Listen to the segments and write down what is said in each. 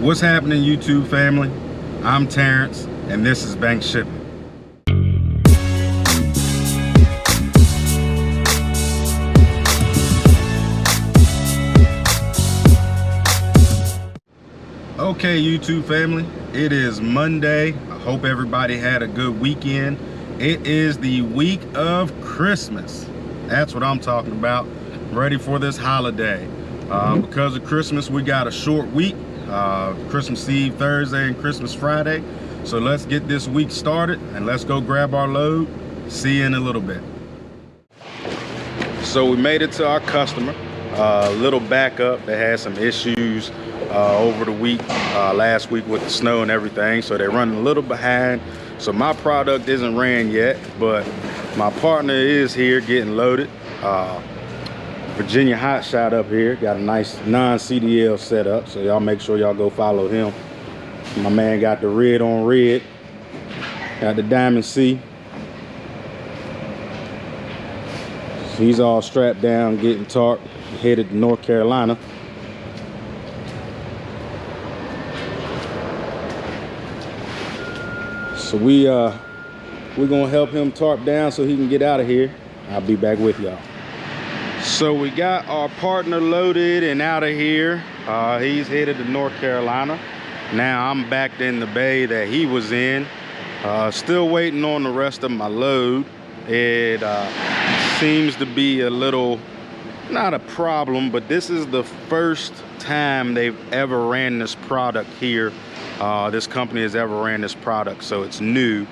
What's happening, YouTube family? I'm Terrence, and this is Bank Shipping. Okay, YouTube family, it is Monday. I hope everybody had a good weekend. It is the week of Christmas. That's what I'm talking about. Ready for this holiday. Because of Christmas, we got a short week. Christmas Eve Thursday and Christmas Friday. So let's get this week started and let's go grab our load. See you in a little bit. So we made it to our customer. Little backup. They had some issues over the week, last week with the snow and everything. So they're running a little behind. So my product isn't ran yet, but my partner is here getting loaded. Virginia Hotshot up here, got a nice non-CDL setup, so y'all make sure y'all go follow him. My man got the red on red, got the Diamond C. So he's all strapped down, getting tarped, headed to North Carolina. So we're gonna help him tarp down so he can get out of here. I'll be back with y'all. So we got our partner loaded and out of here. He's headed to North Carolina. Now I'm back in the bay that he was in. Still waiting on the rest of my load. It seems to be a little, not a problem, but this is the first time they've ever ran this product here. This company has ever ran this product, so it's new.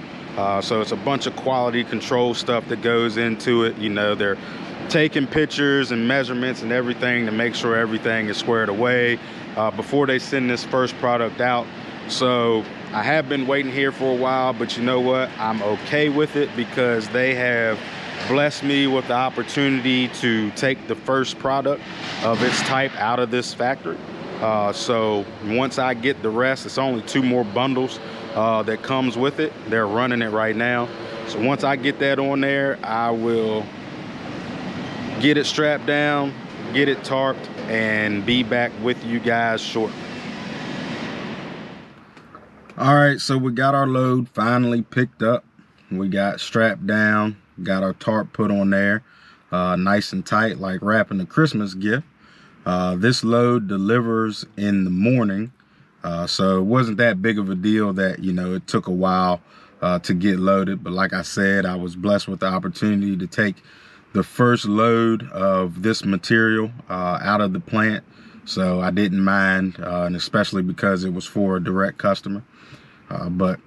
So it's a bunch of quality control stuff that goes into it. You know, they're taking pictures and measurements and everything to make sure everything is squared away before they send this first product out. So I have been waiting here for a while, but you know what? I'm okay with it because they have blessed me with the opportunity to take the first product of its type out of this factory. So once I get the rest, it's only 2 more bundles that comes with it. They're running it right now. So once I get that on there, I will get it strapped down, get it tarped, and be back with you guys shortly. All right, so we got our load finally picked up. We got strapped down, got our tarp put on there, nice and tight, like wrapping a Christmas gift. This load delivers in the morning, so it wasn't that big of a deal that, you know, it took a while to get loaded. But like I said, I was blessed with the opportunity to take the first load of this material out of the plant, so I didn't mind, and especially because it was for a direct customer. But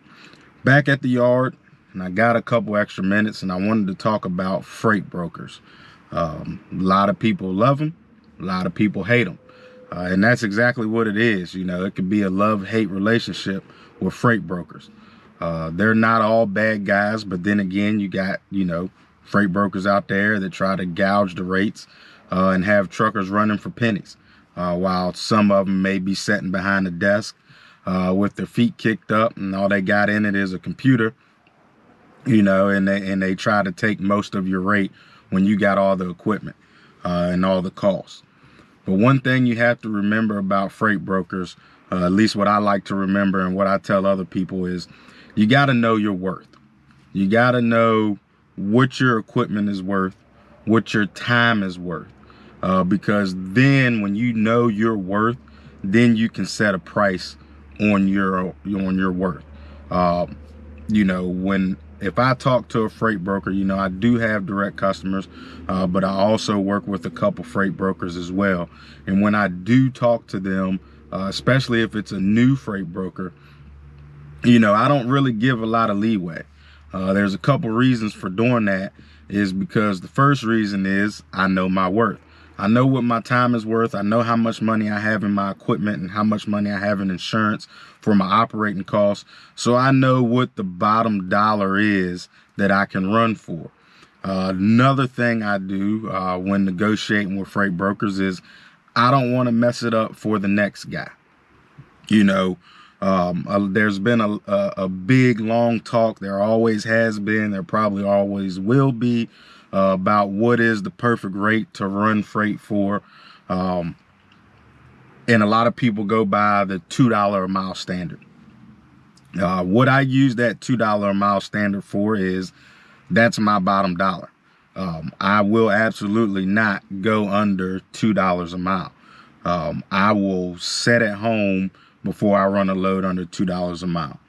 back at the yard, and I got a couple extra minutes, and I wanted to talk about freight brokers. A lot of people love them, a lot of people hate them, and that's exactly what it is. You know, it could be a love-hate relationship with freight brokers. They're not all bad guys, but then again, you got, you know, freight brokers out there that try to gouge the rates and have truckers running for pennies, while some of them may be sitting behind a desk with their feet kicked up, and all they got in it is a computer, you know, and they try to take most of your rate when you got all the equipment and all the costs. But one thing you have to remember about freight brokers, at least what I like to remember and what I tell other people, is you got to know your worth. You got to know what your equipment is worth, what your time is worth, because then when you know your worth, then you can set a price on your worth. You know, if I talk to a freight broker, you know, I do have direct customers, but I also work with a couple freight brokers as well. And when I do talk to them, especially if it's a new freight broker, you know, I don't really give a lot of leeway. There's a couple reasons for doing that. Is because the first reason is I know my worth. I know what my time is worth. I know how much money I have in my equipment and how much money I have in insurance for my operating costs. So I know what the bottom dollar is that I can run for. Another thing I do when negotiating with freight brokers is I don't want to mess it up for the next guy. You know, there's been a big, long talk. There always has been. There probably always will be about what is the perfect rate to run freight for. And a lot of people go by the $2 a mile standard. What I use that $2 a mile standard for is that's my bottom dollar. I will absolutely not go under $2 a mile. I will set at home before I run a load under $2 a mile.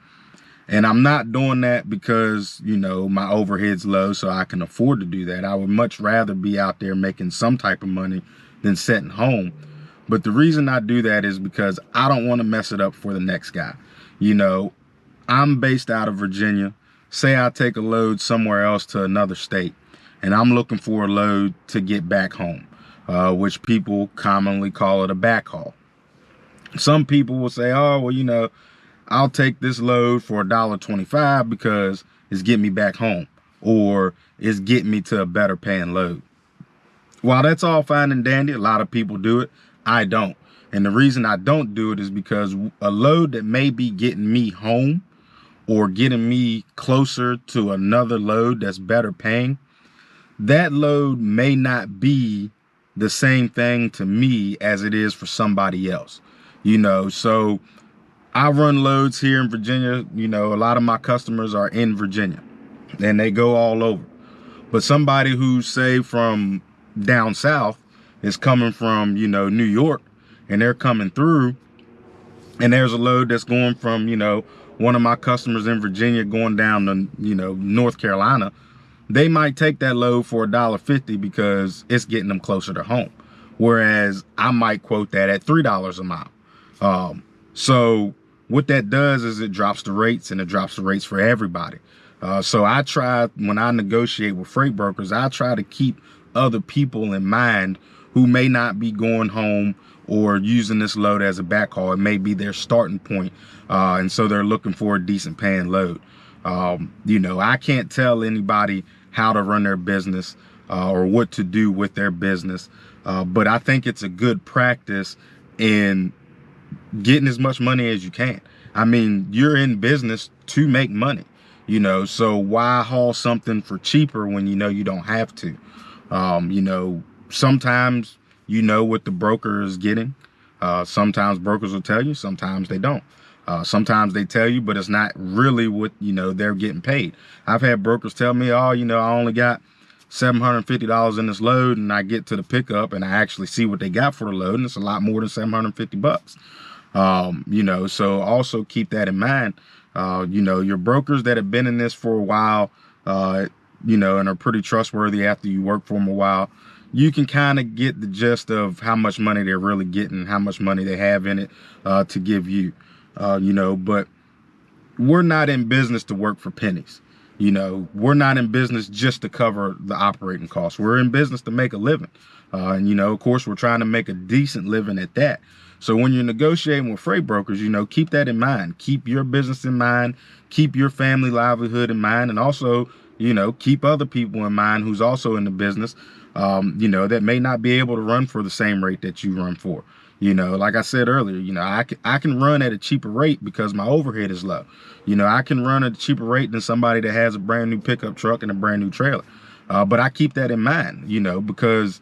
And I'm not doing that because, you know, my overhead's low, so I can afford to do that. I would much rather be out there making some type of money than sitting home. But the reason I do that is because I don't want to mess it up for the next guy. You know, I'm based out of Virginia. Say I take a load somewhere else to another state, and I'm looking for a load to get back home, which people commonly call it a backhaul. Some people will say, oh, well, you know, I'll take this load for $1.25 because it's getting me back home, or it's getting me to a better paying load. While that's all fine and dandy, a lot of people do it. I don't. And the reason I don't do it is because a load that may be getting me home or getting me closer to another load that's better paying, that load may not be the same thing to me as it is for somebody else. You know, so I run loads here in Virginia. You know, a lot of my customers are in Virginia and they go all over. But somebody who's, say, from down south is coming from, you know, New York, and they're coming through, and there's a load that's going from, you know, one of my customers in Virginia going down to, you know, North Carolina. They might take that load for $1.50 because it's getting them closer to home. Whereas I might quote that at $3 a mile. So what that does is it drops the rates, and it drops the rates for everybody. So I try, when I negotiate with freight brokers, I try to keep other people in mind who may not be going home or using this load as a backhaul. It may be their starting point. And so they're looking for a decent paying load. You know, I can't tell anybody how to run their business or what to do with their business. But I think it's a good practice in getting as much money as you can. I mean, you're in business to make money, you know, so why haul something for cheaper when you know you don't have to? You know, sometimes you know what the broker is getting. Sometimes brokers will tell you, sometimes they don't. Sometimes they tell you, but it's not really what, you know, they're getting paid. I've had brokers tell me, oh, you know, I only got $750 in this load, and I get to the pickup and I actually see what they got for the load, and it's a lot more than $750. You know, so also keep that in mind. You know, your brokers that have been in this for a while, you know, and are pretty trustworthy after you work for them a while, you can kind of get the gist of how much money they're really getting, how much money they have in it to give you, you know, but we're not in business to work for pennies. You know, we're not in business just to cover the operating costs. We're in business to make a living. And, you know, of course, we're trying to make a decent living at that. So when you're negotiating with freight brokers, you know, keep that in mind. Keep your business in mind. Keep your family livelihood in mind. And also, you know, keep other people in mind who's also in the business, you know, that may not be able to run for the same rate that you run for. You know, like I said earlier, you know, I can run at a cheaper rate because my overhead is low. You know, I can run at a cheaper rate than somebody that has a brand new pickup truck and a brand new trailer. But I keep that in mind, you know, because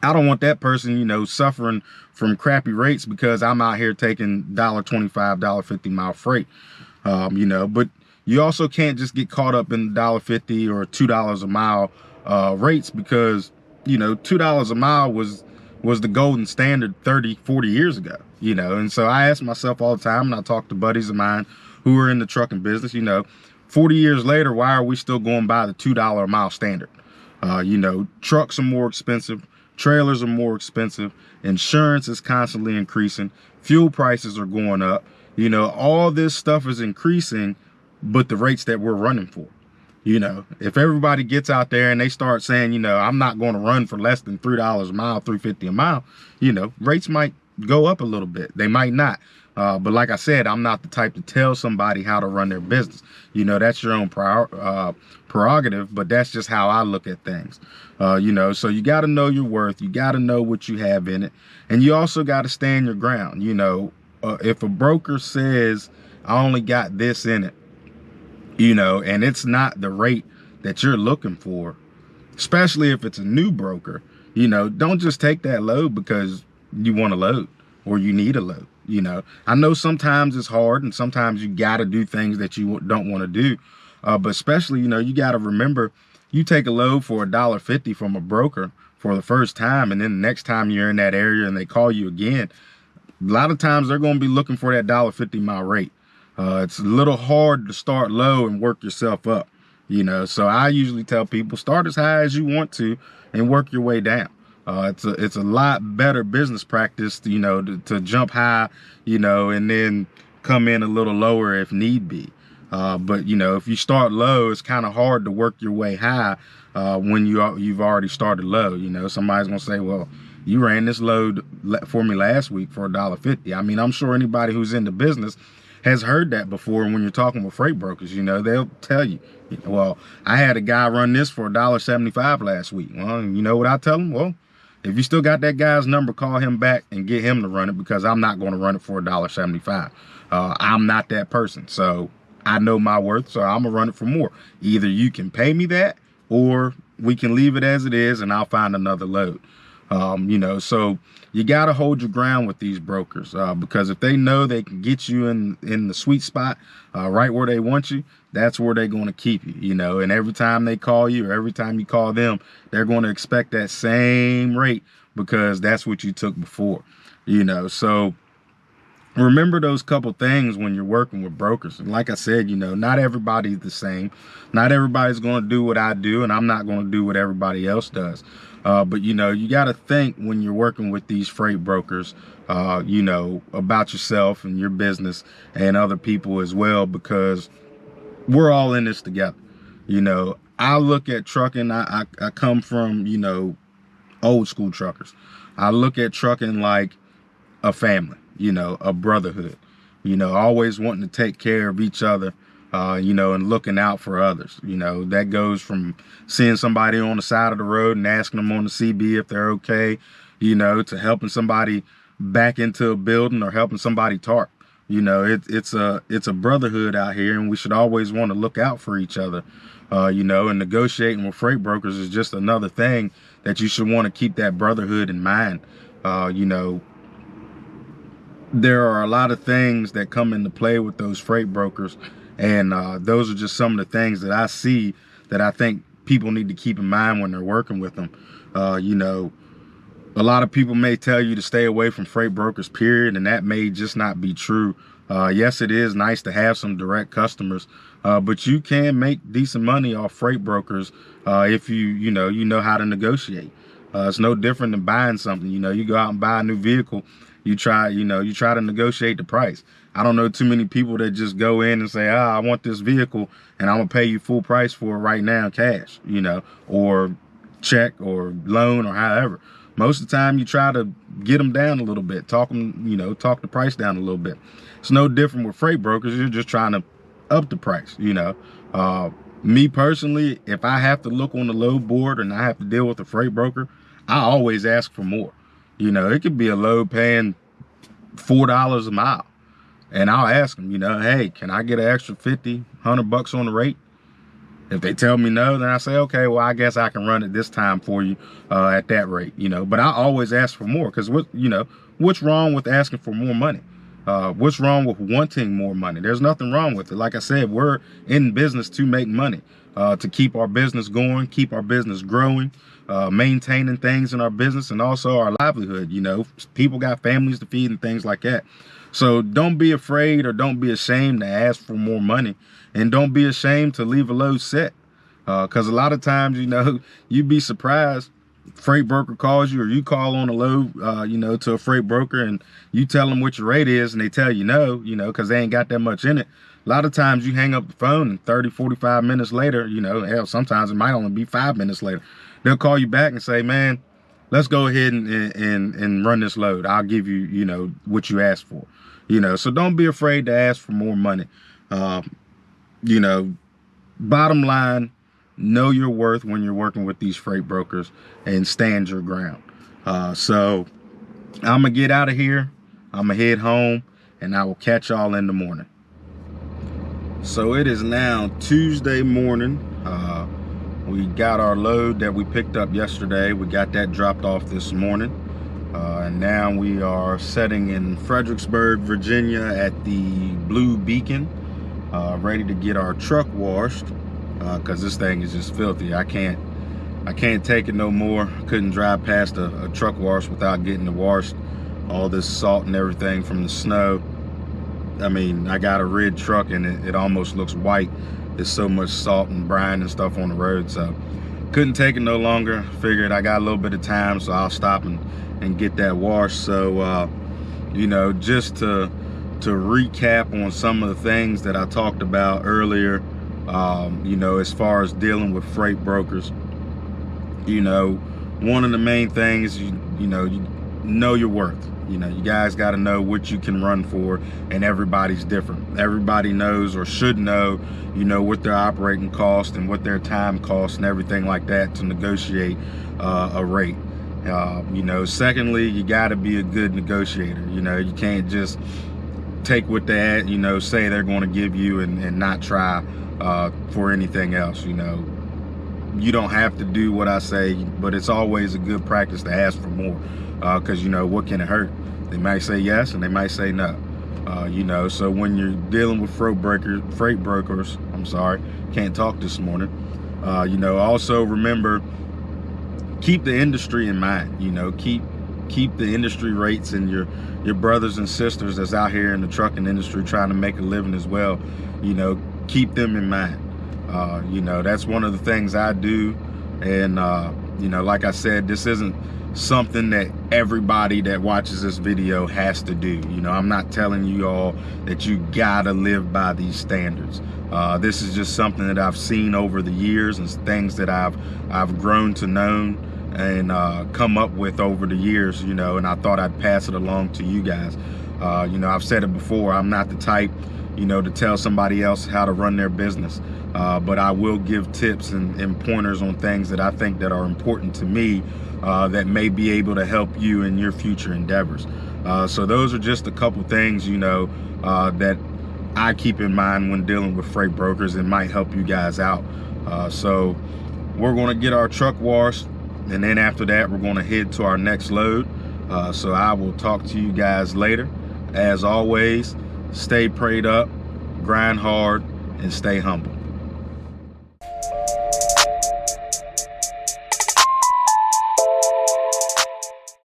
I don't want that person, you know, suffering from crappy rates because I'm out here taking $1.25, $1.50 mile freight, you know, but you also can't just get caught up in $1.50 or $2 a mile rates because, you know, $2 a mile was the golden standard 30, 40 years ago, you know. And so I ask myself all the time, and I talk to buddies of mine who are in the trucking business, you know, 40 years later, why are we still going by the $2 a mile standard? You know, trucks are more expensive. Trailers are more expensive. Insurance is constantly increasing. Fuel prices are going up. You know, all this stuff is increasing, but the rates that we're running for. You know, if everybody gets out there and they start saying, you know, I'm not going to run for less than $3 a mile, $3.50 a mile, you know, rates might go up a little bit. They might not. But like I said, I'm not the type to tell somebody how to run their business. You know, that's your own prerogative, but that's just how I look at things. You know, so you got to know your worth. You got to know what you have in it. And you also got to stand your ground. You know, if a broker says, I only got this in it, you know, and it's not the rate that you're looking for, especially if it's a new broker, you know, don't just take that load because you want to load. or you need a load. You know, I know sometimes it's hard and sometimes you got to do things that you don't want to do. But especially, you know, you got to remember, you take a load for $1.50 from a broker for the first time, and then the next time you're in that area and they call you again, a lot of times they're going to be looking for that $1.50 mile rate. It's a little hard to start low and work yourself up, you know. So I usually tell people, start as high as you want to and work your way down. It's a lot better business practice, you know, to jump high, you know, and then come in a little lower if need be. But you know, if you start low, it's kind of hard to work your way high when you've already started low. You know, somebody's gonna say, well, you ran this load for me last week for $1.50. I mean, I'm sure anybody who's in the business has heard that before. When you're talking with freight brokers, you know, they'll tell you, well, I had a guy run this for $1.75 last week. Well, you know what I tell them? Well, if you still got that guy's number, call him back and get him to run it, because I'm not going to run it for $1.75. I'm not that person. So I know my worth, so I'm gonna run it for more. Either you can pay me that, or we can leave it as it is and I'll find another load. You know, so you got to hold your ground with these brokers, because if they know they can get you in the sweet spot, right where they want you, that's where they're going to keep you, you know. And every time they call you or every time you call them, they're going to expect that same rate, because that's what you took before, you know. So remember those couple things when you're working with brokers. And like I said, you know, not everybody's the same. Not everybody's going to do what I do, and I'm not going to do what everybody else does. But, you know, you got to think when you're working with these freight brokers, you know, about yourself and your business and other people as well, because we're all in this together. You know, I look at trucking. I come from, you know, old school truckers. I look at trucking like a family, you know, a brotherhood, you know, always wanting to take care of each other, you know, and looking out for others. You know, that goes from seeing somebody on the side of the road and asking them on the CB if they're okay, you know, to helping somebody back into a building or helping somebody tarp. You know, it's a brotherhood out here, and we should always want to look out for each other. You know, and negotiating with freight brokers is just another thing that you should want to keep that brotherhood in mind. You know, there are a lot of things that come into play with those freight brokers, and those are just some of the things that I see that I think people need to keep in mind when they're working with them. You know, a lot of people may tell you to stay away from freight brokers, period, and that may just not be true. Yes, it is nice to have some direct customers, but you can make decent money off freight brokers if you know how to negotiate. It's no different than buying something. You know, you go out and buy a new vehicle, you try to negotiate the price. I don't know too many people that just go in and say, I want this vehicle and I'm gonna pay you full price for it right now, cash, you know, or check or loan or however. Most of the time you try to get them down a little bit, talk the price down a little bit. It's no different with freight brokers. You're just trying to up the price, you know. Me personally, if I have to look on the load board and I have to deal with a freight broker, I always ask for more. You know, it could be a load paying $4 a mile, and I'll ask them, you know, hey, can I get an extra 50, $100 on the rate? If they tell me no, then I say, okay, well, I guess I can run it this time for you at that rate, you know. But I always ask for more, because what's wrong with asking for more money? What's wrong with wanting more money? There's nothing wrong with it. Like I said, we're in business to make money, to keep our business going, keep our business growing, maintaining things in our business, and also our livelihood. You know, people got families to feed and things like that. So don't be afraid or don't be ashamed to ask for more money, and don't be ashamed to leave a load set. Because a lot of times, you know, you'd be surprised. Freight broker calls you, or you call on a load, you know, to a freight broker, and you tell them what your rate is, and they tell you no, you know, because they ain't got that much in it. A lot of times you hang up the phone, and 30, 45 minutes later, you know, hell, sometimes it might only be 5 minutes later, they'll call you back and say, man, let's go ahead and run this load. I'll give you, you know, what you asked for, you know. So don't be afraid to ask for more money. You know, bottom line, know your worth when you're working with these freight brokers, and stand your ground. So I'm gonna get out of here. I'm gonna head home, and I will catch y'all in the morning. So it is now Tuesday morning. We got our load that we picked up yesterday. We got that dropped off this morning. And now we are setting in Fredericksburg, Virginia at the Blue Beacon, ready to get our truck washed, because this thing is just filthy. I can't take it no more. Couldn't drive past a truck wash without getting it washed. All this salt and everything from the snow. I mean, I got a red truck and it almost looks white. There's so much salt and brine and stuff on the road, so couldn't take it no longer. Figured I got a little bit of time, so I'll stop and get that washed. So you know, just to recap on some of the things that I talked about earlier, you know, as far as dealing with freight brokers, you know, one of the main things, you know your worth. You know, you guys got to know what you can run for, and everybody's different. Everybody knows, or should know, you know, what their operating cost and what their time costs and everything like that to negotiate a rate. You know, secondly, you got to be a good negotiator. You know, you can't just take what they, you know, say they're going to give you and not try for anything else. You know, you don't have to do what I say, but it's always a good practice to ask for more, because you know, what can it hurt? They might say yes and they might say no. You know, so when you're dealing with freight brokers, I'm sorry, can't talk this morning. You know, also remember, keep the industry in mind. You know, keep the industry rates and your brothers and sisters that's out here in the trucking industry trying to make a living as well. You know, keep them in mind. You know, that's one of the things I do. And you know, like I said, this isn't something that everybody that watches this video has to do. You know, I'm not telling you all that you gotta live by these standards. This is just something that I've seen over the years and things that I've grown to know and come up with over the years, you know, and I thought I'd pass it along to you guys. You know, I've said it before, I'm not the type, you know, to tell somebody else how to run their business. But I will give tips and pointers on things that I think that are important to me, that may be able to help you in your future endeavors. So those are just a couple things, you know, that I keep in mind when dealing with freight brokers. It might help you guys out. So we're going to get our truck washed, and then after that, we're going to head to our next load. So I will talk to you guys later. As always, stay prayed up, grind hard, and stay humble.